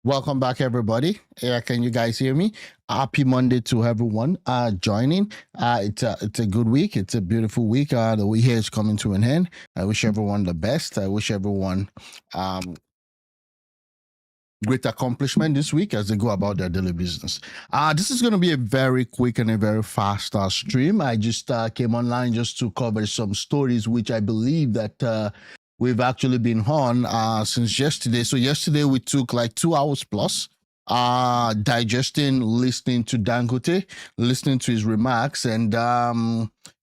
Welcome back, everybody. Yeah, can you guys hear me? Happy Monday to everyone joining. It's a good week. It's a beautiful week. The week here is coming to an end. I wish everyone the best. I wish everyone um, great accomplishment this week as they go about their daily business. This is going to be a very quick and a very fast stream. I just came online just to cover some stories which I believe that we've actually been on since yesterday. So yesterday we took like 2 hours plus digesting, listening to Dangote, listening to his remarks, and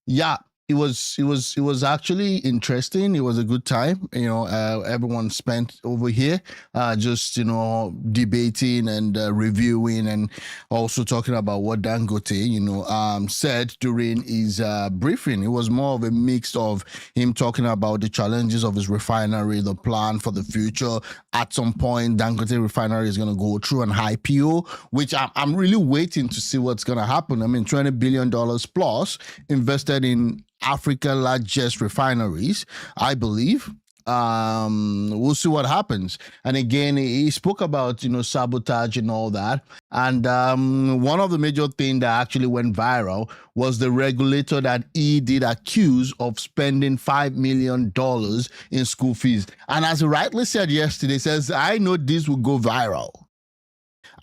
yeah, it was actually interesting. It was a good time. Everyone spent over here just debating and reviewing and also talking about what Dangote said during his briefing. It was more of a mix of him talking about the challenges of his refinery, the plan for the future. At some point, Dangote refinery is going to go through an IPO, which I'm really waiting to see what's going to happen. I mean, $20 billion plus invested in Africa's largest refineries, I believe. We'll see what happens. And again, he spoke about sabotage and all that. And one of the major things that actually went viral was the regulator that he did accuse of spending $5 million in school fees. And as he rightly said yesterday, says, I know this will go viral.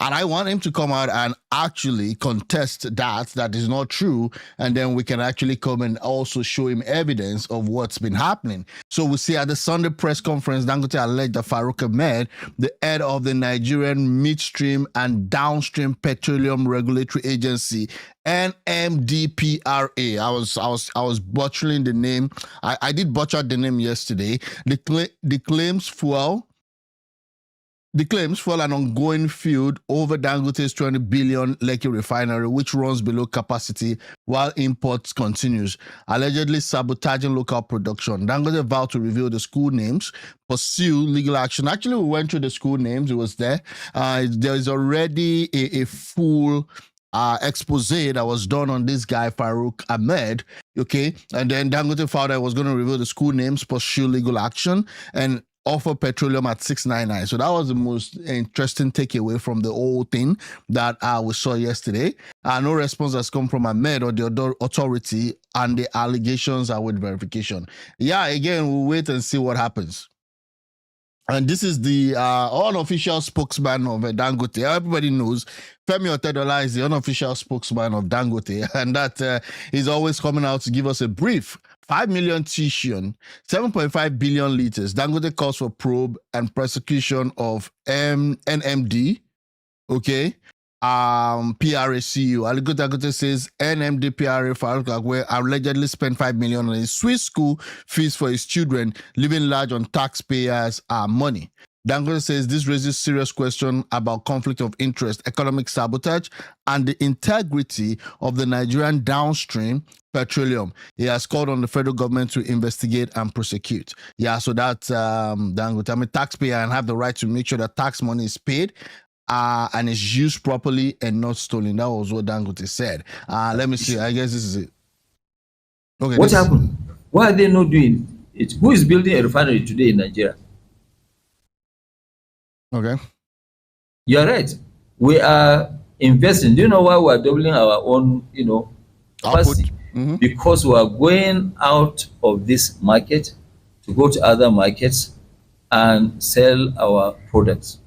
And I want him to come out and actually contest that is not true. And then we can actually come and also show him evidence of what's been happening. So we see at the Sunday press conference, Dangote alleged that Farouk Ahmed, the head of the Nigerian Midstream and Downstream Petroleum Regulatory Agency, NMDPRA. I was butchering the name. I did butcher the name yesterday. The claims fuel an ongoing feud over Dangote's 20 billion Lekki refinery, which runs below capacity while imports continues, allegedly sabotaging local production. Dangote vowed to reveal the school names, pursue legal action. Actually, we went through the school names. It was there. There is already a full expose that was done on this guy, Farouk Ahmed. Okay. And then Dangote filed that was going to reveal the school names, pursue legal action, and offer petroleum at 699. So that was the most interesting takeaway from the whole thing that we saw yesterday. No response has come from Ahmed or the authority, and the allegations are with verification. Yeah, again, we'll wait and see what happens. And this is the unofficial spokesman of Dangote. Everybody knows Femi Otedola is the unofficial spokesman of Dangote, and that is always coming out to give us a brief. 5 million tuition, 7.5 billion liters. Dangote calls for probe and prosecution of NMD. Okay. PRA CEO Aliko Dangote says NMD PRA Farouk Agwe allegedly spent 5 million on his Swiss school fees for his children, living large on taxpayers' money. Dangote says this raises serious questions about conflict of interest, economic sabotage, and the integrity of the Nigerian downstream petroleum. He has called on the federal government to investigate and prosecute. Yeah, so that's Dangote. I'm a taxpayer and have the right to make sure that tax money is paid and is used properly and not stolen. That was what Dangote said. Let me see. I guess this is it. Okay. What happened? Why are they not doing it? Who is building a refinery today in Nigeria? Okay. You're right. We are investing. Do you know why we are doubling our own, capacity? Mm-hmm. Because we are going out of this market to go to other markets and sell our products.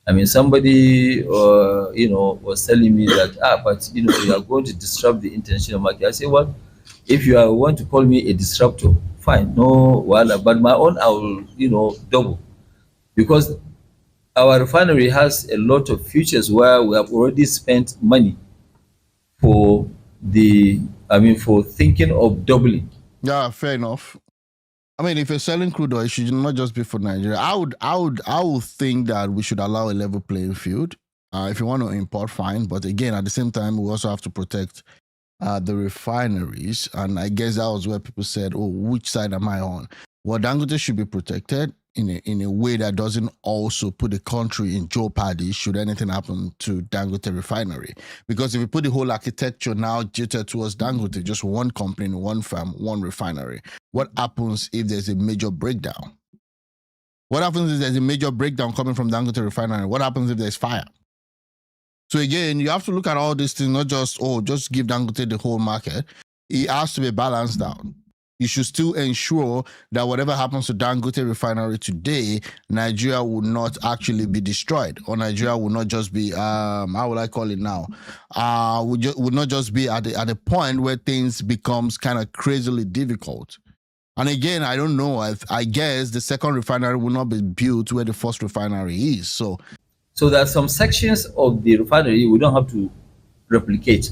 I mean, somebody, was telling me that, but you are going to disrupt the international market. I say, well, if you want to call me a disruptor, fine, no, but my own, I will, double, because our refinery has a lot of futures where we have already spent money for thinking of doubling. Yeah, fair enough. I mean, if you're selling crude oil, it should not just be for Nigeria. I would think that we should allow a level playing field. If you want to import, fine. But again, at the same time, we also have to protect the refineries. And I guess that was where people said, "Oh, which side am I on?" Well, Dangote should be protected in a way that doesn't also put the country in jeopardy should anything happen to Dangote refinery. Because if you put the whole architecture now tilted towards Dangote, just one company, one firm, one refinery, what happens if there's a major breakdown? What happens if there's a major breakdown coming from Dangote refinery? What happens if there's fire? So again, you have to look at all these things, not just, just give Dangote the whole market. It has to be balanced out. You should still ensure that whatever happens to Dangote refinery today, Nigeria will not actually be destroyed, or Nigeria will not just be, how will I call it now? Would not just be at the point where things becomes kind of crazily difficult. And again, I don't know. I guess the second refinery will not be built where the first refinery is. So there are some sections of the refinery we don't have to replicate.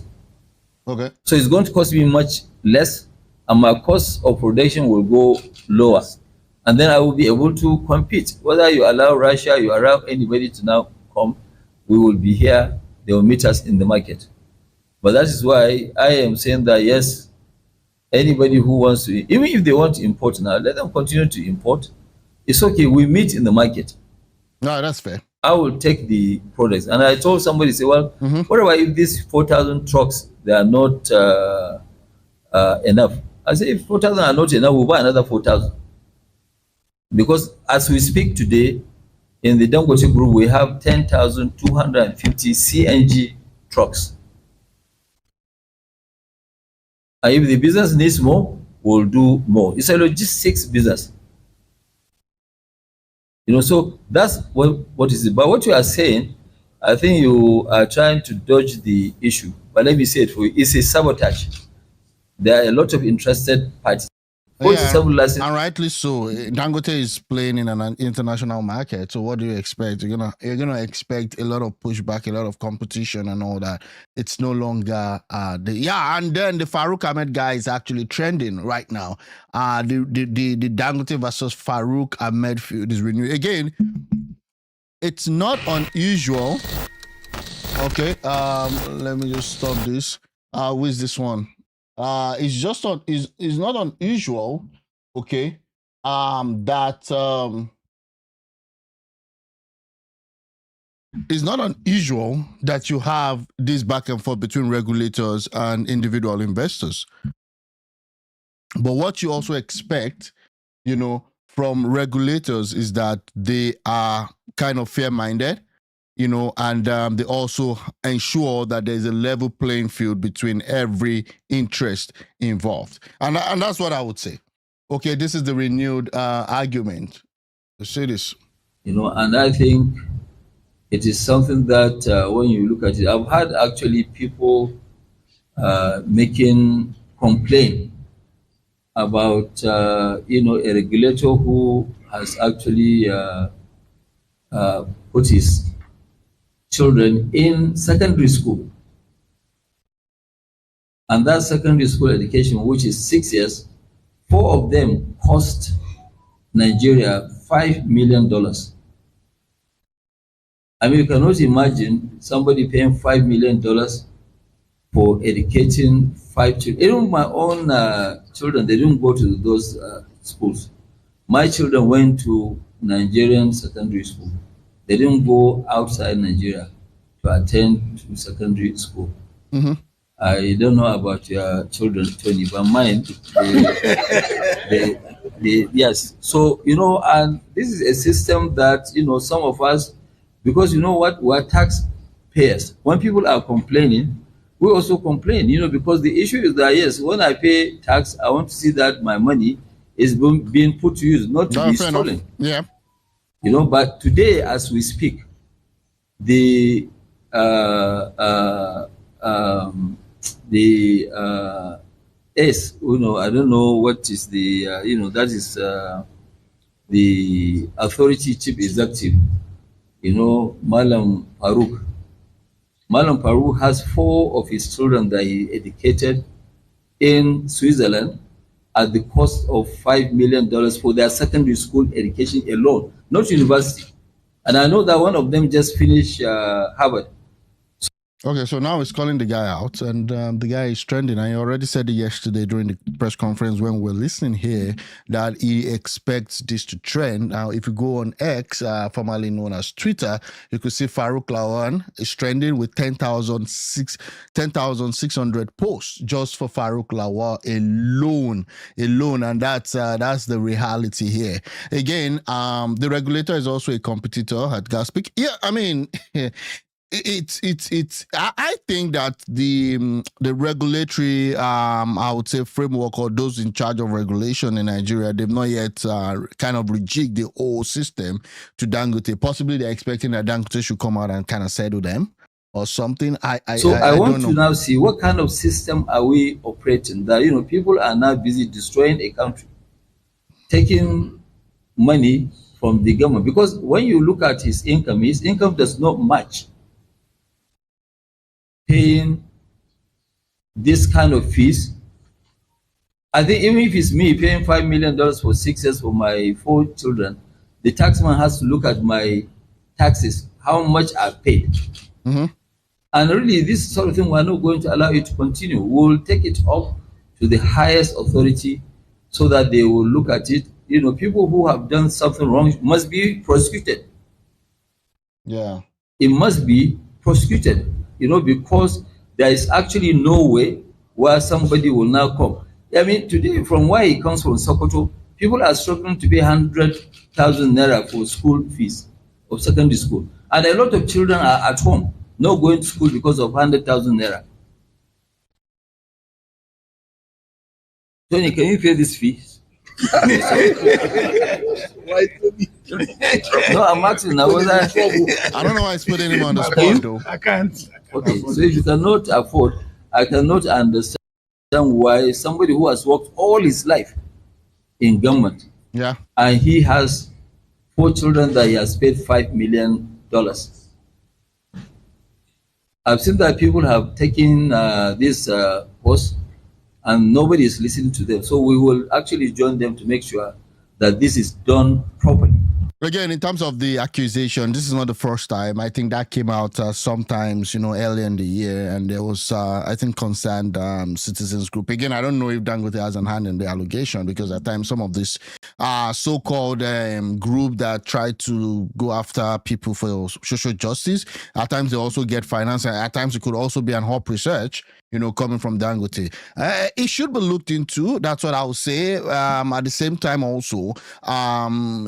Okay. So it's going to cost me much less, and my cost of production will go lower. And then I will be able to compete. Whether you allow Russia, you allow anybody to now come, we will be here. They will meet us in the market. But that is why I am saying that yes, anybody who wants to, even if they want to import now, let them continue to import. It's okay. We meet in the market. No, that's fair. I will take the products. And I told somebody, say, well, what about if these 4,000 trucks, they are not enough? I say, if 4,000 are not enough, we'll buy another 4,000. Because as we speak today, in the Dangote group, we have 10,250 CNG trucks. And if the business needs more, we'll do more. It's a logistics business. So that's what is it. But what you are saying, I think you are trying to dodge the issue. But let me say it for you. It's a sabotage. There are a lot of interested parties. Yeah, and rightly so. Dangote is playing in an international market. So what do you expect? You're gonna expect a lot of pushback, a lot of competition, and all that. It's no longer and then the Farouk Ahmed guy is actually trending right now. The Dangote versus Farouk Ahmed feud is renewed again. It's not unusual. Okay, let me just stop this. Who is this one? It's not unusual, okay, it's not unusual that you have this back and forth between regulators and individual investors. But what you also expect, from regulators is that they are kind of fair-minded, and they also ensure that there's a level playing field between every interest involved. And that's what I would say. Okay, this is the renewed argument. Let's say this. And I think it is something that when you look at it, I've had actually people making complaint about, a regulator who has actually put his children in secondary school. And that secondary school education, which is 6 years, 4 of them cost Nigeria $5 million. I mean, you cannot imagine somebody paying $5 million for educating 5 children. Even my own children, they didn't go to those schools. My children went to Nigerian secondary school. They didn't go outside Nigeria to attend to secondary school. I don't know about your children, Tony, but mine, yes. So, and this is a system that, some of us, because you know what, we're taxpayers. When people are complaining, we also complain, because the issue is that, yes, when I pay tax, I want to see that my money is being put to use, not to be stolen. Yeah. But today, as we speak, the S, I don't know what is the, that is the authority chief executive, Malam Farouk. Malam Farouk has 4 of his children that he educated in Switzerland at the cost of $5 million for their secondary school education alone, not university. And I know that one of them just finished Harvard. Okay, so now he's calling the guy out, and the guy is trending. I already said it yesterday during the press conference when we were listening here that he expects this to trend. Now, if you go on X, formerly known as Twitter, you could see Farouk Lawan is trending with 10,600 posts just for Farouk Lawan alone, and that's the reality here. Again, the regulator is also a competitor at Gaspic. Yeah, I mean. It's I think that the regulatory I would say framework, or those in charge of regulation in Nigeria, they've not yet kind of rejigged the whole system to Dangote. Possibly they're expecting that Dangote should come out and kind of settle them or something. I want don't to know. now see what kind of system are we operating that people are now busy destroying a country, taking money from the government, because when you look at his income does not match paying this kind of fees. I think even if it's me paying $5 million for 6 years for my 4 children, the taxman has to look at my taxes, how much I paid. And really, this sort of thing, we're not going to allow it to continue. We'll take it up to the highest authority so that they will look at it. People who have done something wrong must be prosecuted. Yeah. It must be prosecuted, because there is actually no way where somebody will now come. I mean, today, from where he comes from, Sokoto, people are struggling to pay 100,000 naira for school fees of secondary school. And a lot of children are at home, not going to school because of 100,000 naira. Tony, can you pay this fees? Why, Tony? No, I'm asking now. I don't know why it's putting him on the spot, though. I can't. Okay, so if you cannot afford, I cannot understand why somebody who has worked all his life in government, Yeah, and he has 4 children that he has paid $5 million. I've seen that people have taken this post and nobody is listening to them. So we will actually join them to make sure that this is done properly. Again, in terms of the accusation, this is not the first time. I think that came out sometimes, earlier in the year, and there was, I think, concerned citizens group. Again, I don't know if Dangote has a hand in the allegation, because at times some of this so-called group that try to go after people for social justice, at times they also get finance, and at times it could also be an hop research, coming from Dangote. It should be looked into. That's what I would say. At the same time, also,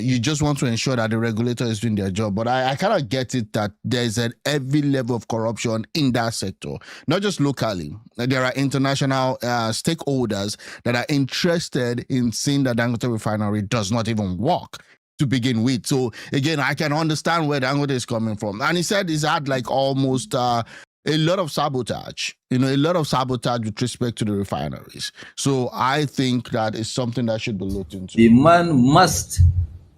you just want to ensure that the regulator is doing their job. But I kind of get it that there's a heavy level of corruption in that sector, not just locally. There are international stakeholders that are interested in seeing that Dangote refinery does not even work to begin with. So again, I can understand where Dangote is coming from. And he said he's had like almost a lot of sabotage, a lot of sabotage with respect to the refineries. So I think that is something that should be looked into. The man must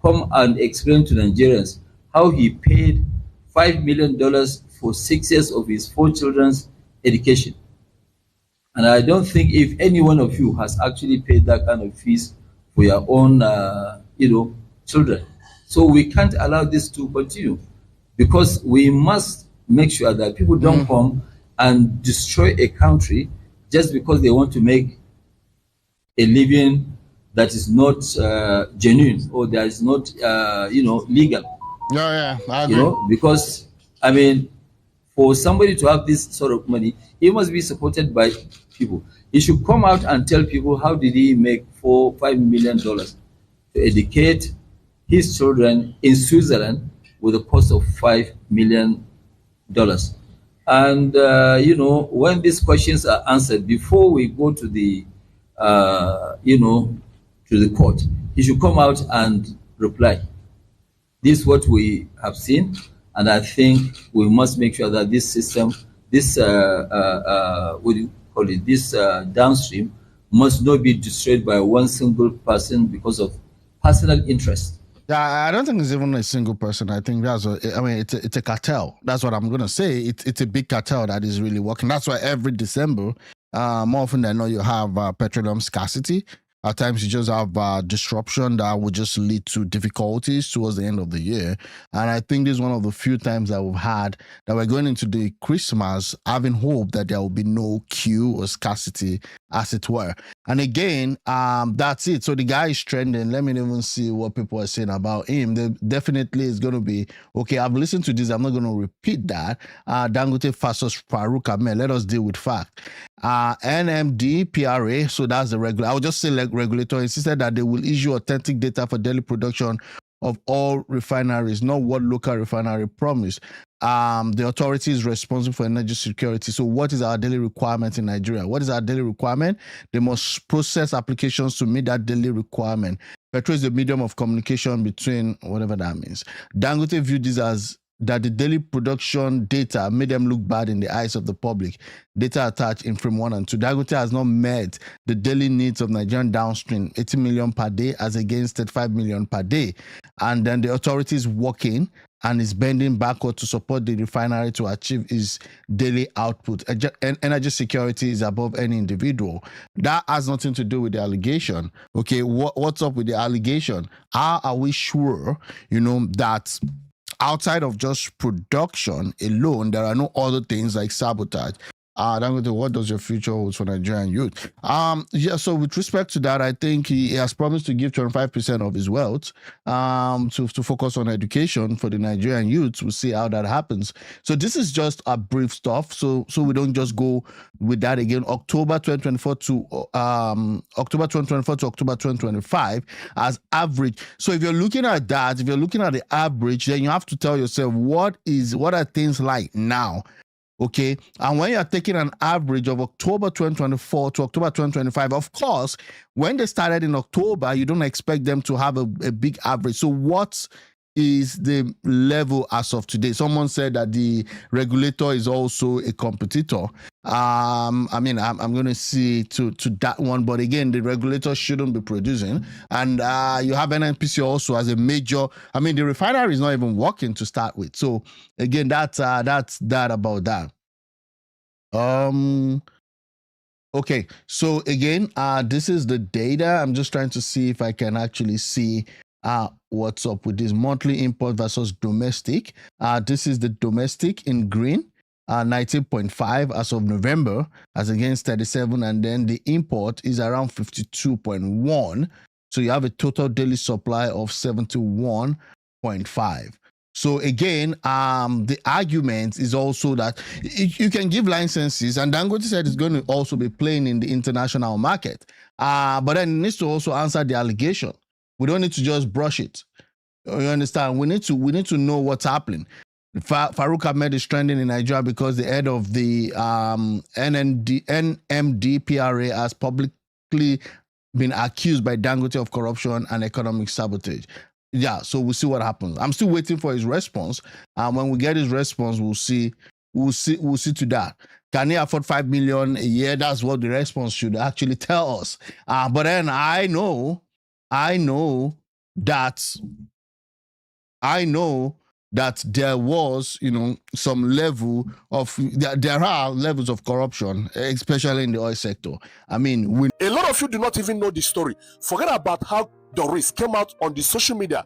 come and explain to Nigerians how he paid $5 million for 6 years of his 4 children's education. And I don't think if any one of you has actually paid that kind of fees for your own, children. So we can't allow this to continue, because we must make sure that people don't come and destroy a country just because they want to make a living that is not genuine, or that is not legal. Yeah, I agree. Because I mean, for somebody to have this sort of money, he must be supported by people. He should come out and tell people how did he make $5 million to educate his children in Switzerland with a cost of $5 million. And when these questions are answered before we go to the to the court, he should come out and reply. This is what we have seen, and I think we must make sure that this system, this what do you call it, this downstream, must not be destroyed by one single person because of personal interest. Yeah, I don't think it's even a single person. I think it's a cartel. That's what I'm gonna say. It's a big cartel that is really working. That's why every December, more often than not, you have petroleum scarcity. At times, you just have disruption that will just lead to difficulties towards the end of the year. And I think this is one of the few times that we've had that we're going into the Christmas having hope that there will be no queue or scarcity, as it were. And again, that's it. So the guy is trending. Let me even see what people are saying about him. There definitely is going to be, okay, I've listened to this. I'm not going to repeat that. Dangote versus Farouk Ahmed. Let us deal with fact. NMD PRA, so that's the regulator. I would just say regulator insisted that they will issue authentic data for daily production of all refineries, not what local refinery promised. The authority is responsible for energy security. So what is our daily requirement in Nigeria? What is our daily requirement? They must process applications to meet that daily requirement. Petrol is the medium of communication between whatever that means. Dangote viewed this as that the daily production data made them look bad in the eyes of the public. Data attached in frame 1 and 2. Dangote has not met the daily needs of Nigerian downstream, 80 million per day as against 35 million per day. And then the authority is working and is bending backward to support the refinery to achieve its daily output. Energy security is above any individual. That has nothing to do with the allegation. Okay, what's up with the allegation? How are we sure, that outside of just production alone, there are no other things like sabotage? What does your future hold for Nigerian youth? So with respect to that, I think he has promised to give 25% of his wealth to focus on education for the Nigerian youth. We'll see how that happens. So this is just a brief stuff. So we don't just go with that again. October 2024 to October 2024 to October 2025 as average. So if you're looking at that, if you're looking at the average, then you have to tell yourself what are things like now. Okay, and when you're taking an average of October 2024 to October 2025, of course, when they started in October, you don't expect them to have a big average. So what is the level as of today? Someone said that the regulator is also a competitor. I'm going to see to that one, but again, the regulator shouldn't be producing. And you have NNPC also as a major. The refinery is not even working to start with. So again, that's that about that. Okay, so again, this is the data. I'm just trying to see if I can actually see what's up with this monthly import versus domestic. This is the domestic in green, 19.5 as of November, as against 37, and then the import is around 52.1. So you have a total daily supply of 71.5. So again, the argument is also that you can give licenses, and Dangote said it's going to also be playing in the international market. But then it needs to also answer the allegation. We don't need to just brush it. You understand? We need to know what's happening. Farouk Ahmed is trending in Nigeria because the head of the NMD PRA has publicly been accused by Dangote of corruption and economic sabotage. Yeah, so we'll see what happens. I'm still waiting for his response. When we get his response, we'll see to that. Can he afford 5 million a year? That's what the response should actually tell us. But then I know that there was, some level of, there are levels of corruption, especially in the oil sector. A lot of you do not even know the story. Forget about how Doris came out on the social media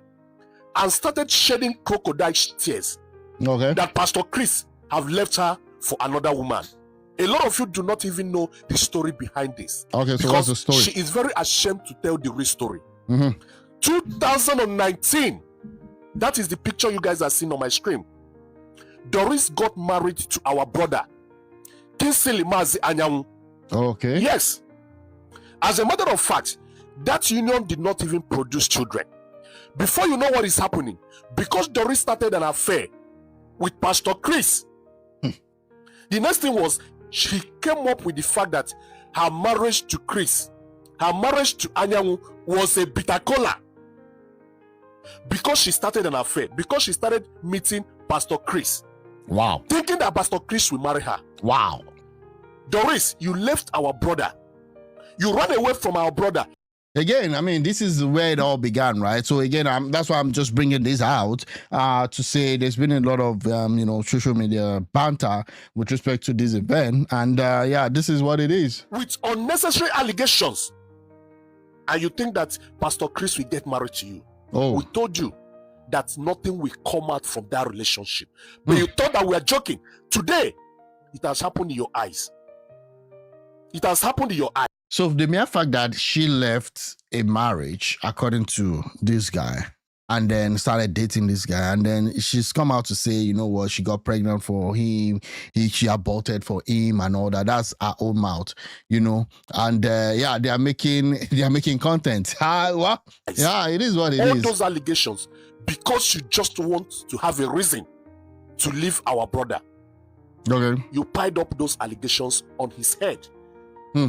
and started shedding crocodile tears. Okay. That Pastor Chris have left her for another woman. A lot of you do not even know the story behind this. Okay, so what's the story? She is very ashamed to tell the real story. 2019, that is the picture you guys are seeing on my screen. Doris got married to our brother, Kinsley Mazi Anyanwu. Okay. Yes. As a matter of fact, that union did not even produce children. Before you know what is happening, because Doris started an affair with Pastor Chris, the next thing was she came up with the fact that her marriage to Chris, her marriage to Anyanwu was a bitter cola. Because she started an affair, because she started meeting Pastor Chris. Wow. Thinking that Pastor Chris will marry her. Wow. Doris, you left our brother. You ran away from our brother. Again, this is where it all began, right? So again, that's why I'm just bringing this out to say there's been a lot of, social media banter with respect to this event. And this is what it is. With unnecessary allegations. and you think that Pastor Chris will get married to you. We told you that nothing will come out from that relationship. But you thought that we are joking. Today, it has happened in your eyes. It has happened in your eyes. So the mere fact that she left a marriage, according to this guy, and then started dating this guy, and then she's come out to say, you know what, she got pregnant for him, she aborted for him and all that. That's her own mouth, you know. And yeah, they are making content. What? Yeah, it is what it is. All those allegations, because you just want to have a reason to leave our brother. Okay. You piled up those allegations on his head.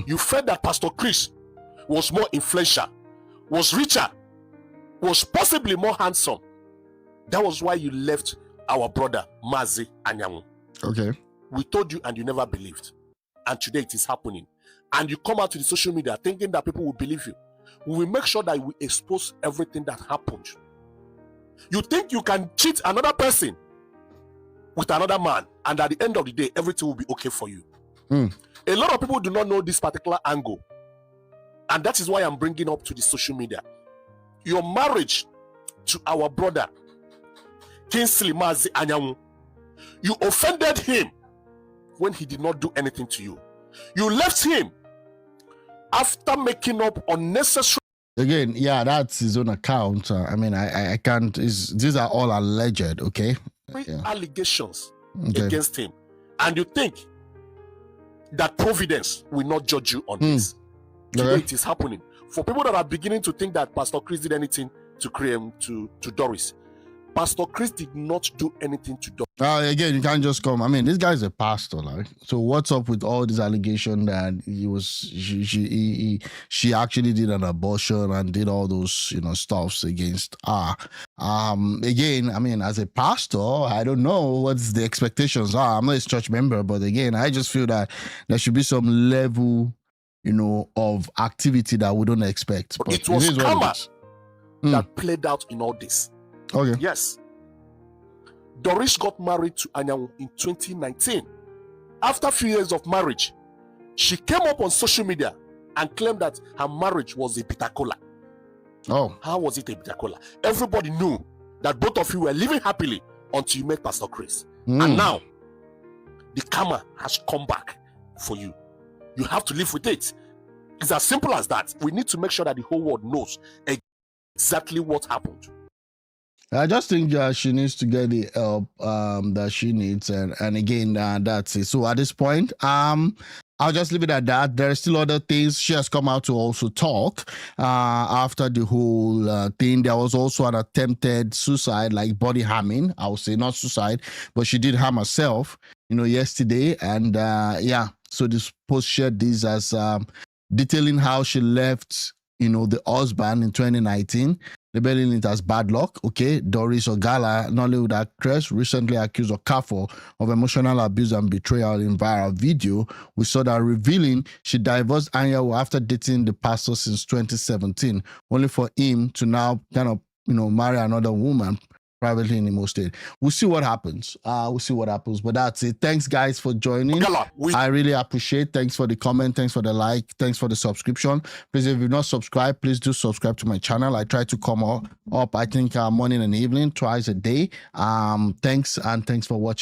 You felt that Pastor Chris was more influential, was richer, was possibly more handsome. That was why you left our brother Mazi Anyanwu. Okay. We told you and you never believed. And today it is happening. And you come out to the social media thinking that people will believe you. We will make sure that we expose everything that happened. You think you can cheat another person with another man, and at the end of the day, everything will be okay for you. A lot of people do not know this particular angle. And that is why I'm bringing up to the social media. Your marriage to our brother, Kingsley Mazi Anyanwu, you offended him when he did not do anything to you. You left him after making up unnecessary. Again, yeah, that's his own account. I mean, I can't. These are all alleged, okay? Allegations against him. And you think that Providence will not judge you on this. Today it is happening. For people that are beginning to think that Pastor Chris did anything to Doris, Pastor Chris did not do anything to Doris. Again, you can't just come. I mean, this guy's a pastor, like. So what's up with all this allegation that she actually did an abortion and did all those, you know, stuffs against her? Again, I mean, as a pastor, I don't know what the expectations are. I'm not a church member, but again, I just feel that there should be some level, you know, of activity that we don't expect. But it was karma that played out in all this. Okay. Yes. Doris got married to Anyanwu in 2019. After a few years of marriage, she came up on social media and claimed that her marriage was a bitter cola. How was it a bitter cola? Everybody knew that both of you were living happily until you met Pastor Chris. And now, the karma has come back for you. You have to live with it. It's as simple as that. We need to make sure that the whole world knows exactly what happened. I just think she needs to get the help that she needs, and again, that's it. So at this point, I'll just leave it at that. There are still other things. She has come out to also talk after the whole thing. There was also an attempted suicide, like body harming. I would say not suicide, but she did harm herself, you know, yesterday. And yeah, so this post shared this as detailing how she left, you know, the husband in 2019. Labeling it as bad luck. Okay, Doris Ogala, Nollywood actress, recently accused Okafor of emotional abuse and betrayal in viral video. We saw that revealing she divorced Anyanwu after dating the pastor since 2017, only for him to now kind of, you know, marry another woman privately in Imo State. We'll see what happens. We'll see what happens. But that's it. Thanks, guys, for joining. I really appreciate. Thanks for the comment. Thanks for the like. Thanks for the subscription. Please, if you've not subscribed, please do subscribe to my channel. I try to come up I think, morning and evening, twice a day. Thanks, and thanks for watching.